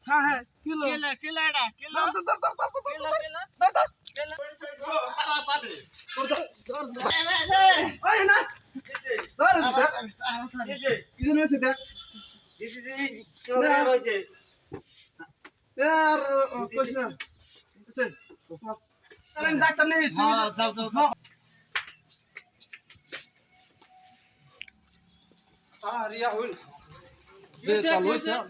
হ্যাঁ হ্যাঁ কিলো কেলা কেলা এটা কেলা কেলা কেলা তাড়াতাড়ি ওই না ধর দিছে কিছু নেই দেখ দিছে কি হইছে यार कुछ ना चल अरे डॉक्टर नहीं हां जाओ जाओ हां रिया हुन ये चालू है सर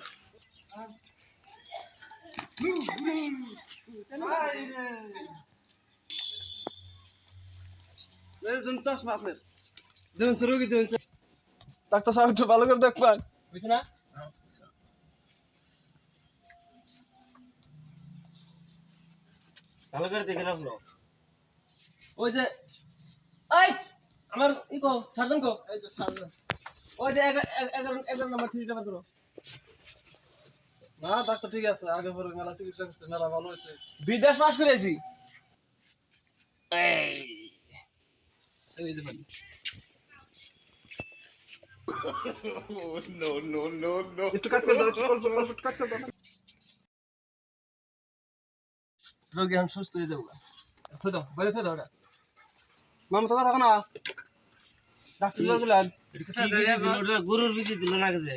ले तुम चश्मा फिर दोन शुरू की दोन डॉक्टर साहब तो ভালো করে দেখ পান বুঝছ না ভালো করে দেখে রাখলো ওই যে এই আমার ই কো সার্জন কো এই যে সামনে ওই যে 11 নাম্বার 3 নাম্বার করো না ডাক্তার ঠিক আছে আগে পরে মেলা চিকিৎসা করছে মেলা ভালো হয়েছে বিদেশ পাস করেছি এই যে ভাই একটু কাট করে দাও একটু অল্প কাট করে দাও রোগী আমি সুস্থ হয়ে যাবো তো দাও বাইরে তো দাও মামা তোমার এখন না ডাক্তার বললেন গরুর বিচি দিল না কাছে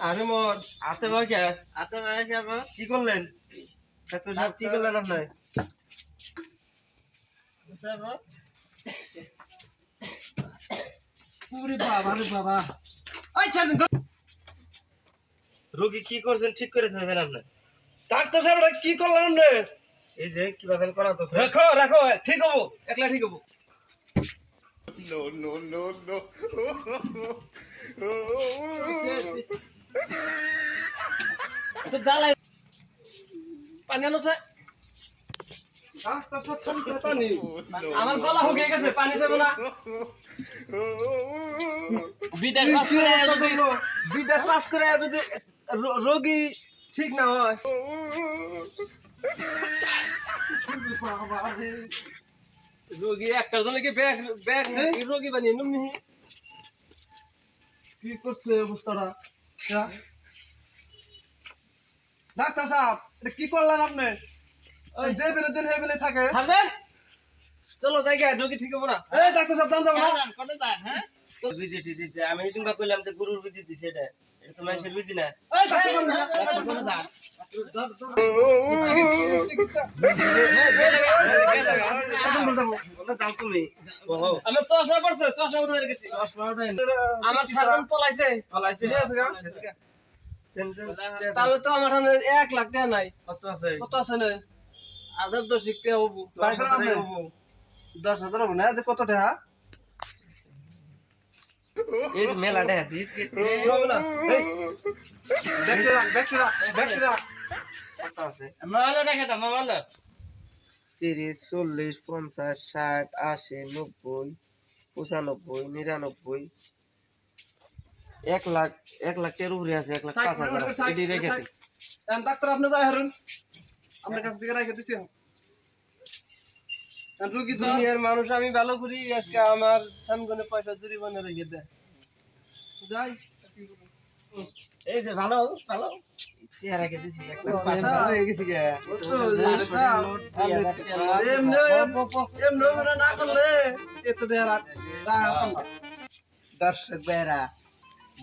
আরে মোর হাতে ভাই কে হাতে ভাই কে কি করলেন ডাক্তার সাহেব কি করলেন আপনি সাহেব পুরি বাবা রে বাবা ওই সার্জন রোগী কি করছেন ঠিক করে দিয়েছেন আপনি ডাক্তার সাহেবরা কি করলেন রে এই যে কি বাদন করা তো রাখো রাখো ঠিক হবো একলা ঠিক হবো তো জ্বালাই পানি আনো স্যার ডাক্তার সাহেব পানি আমার গলা শুকিয়ে গেছে পানি যাবে না বিদেশ পাস করে যদি বিদেশ পাস করে যদি রোগী ঠিক না হয় বাবা রে রোগী একটার জন্য কি ব্যাগ ব্যাগ রোগী বানিয়ে নুমনি কি করছে অবস্থাটা ডাক্তার সাহেব এটা কি করলেন আপনি যে বেলে দিন হে বেলে থাকে সার্জন চলো জায়গা রোগী ঠিক হবে না এই ডাক্তার সাহেব দান যাবো না কোন দান হ্যাঁ বিজি টিজি আমি চিন্তা করলাম যে গরুর বিজি দিছে এটা এটা তো মানুষের বিজি না এই ডাক্তার কোন দান চিকিৎসা যাও তুমি আমার চশমা পড়ছে চশমা উঠে গেছে আমার সার্জন পলাইছে পলাইছে তাহলে তো আমার 1 লাখ টাকা নাই কত আছে কত আছে না আজাব তো শিখতে হবো 10,000 হবে না যে কত টাকা এই যে মেলাটা দিস হবে না ব্যাকটেরিয়া কত আছে মোবাইল রেখে দাও মোবাইল 30 40 50 60 80 90 95 99 1 লাখ এর উপরে আছে 1,05,000 এডি রেখে দিই ডাক্তার আপনি যাই হারুন আপনার কাছ থেকে রেখে দিচ্ছি রোগী তো দুনিয়ার মানুষ আমি ভালো করি আজকে আমার সামনে পয়সা জরিমানা রেখে দেয় যাই এই যে ভালো ভালো চেহারা রেখে দিছি 1,05,000 হয়ে গেছে গে এমনি না করলে এত দর্শক ভাইরা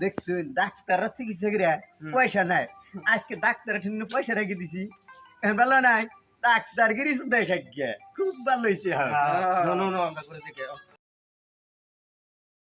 দেখছুন ডাক্তাররা চিকিৎসকেরা পয়সা নাই আজকে ডাক্তার ঠিক পয়সা রেখে দিছি ভালো নাই ডাক্তার গিরি দেখা খুব ভালো হয়েছে নো নো নো আমরা করেছি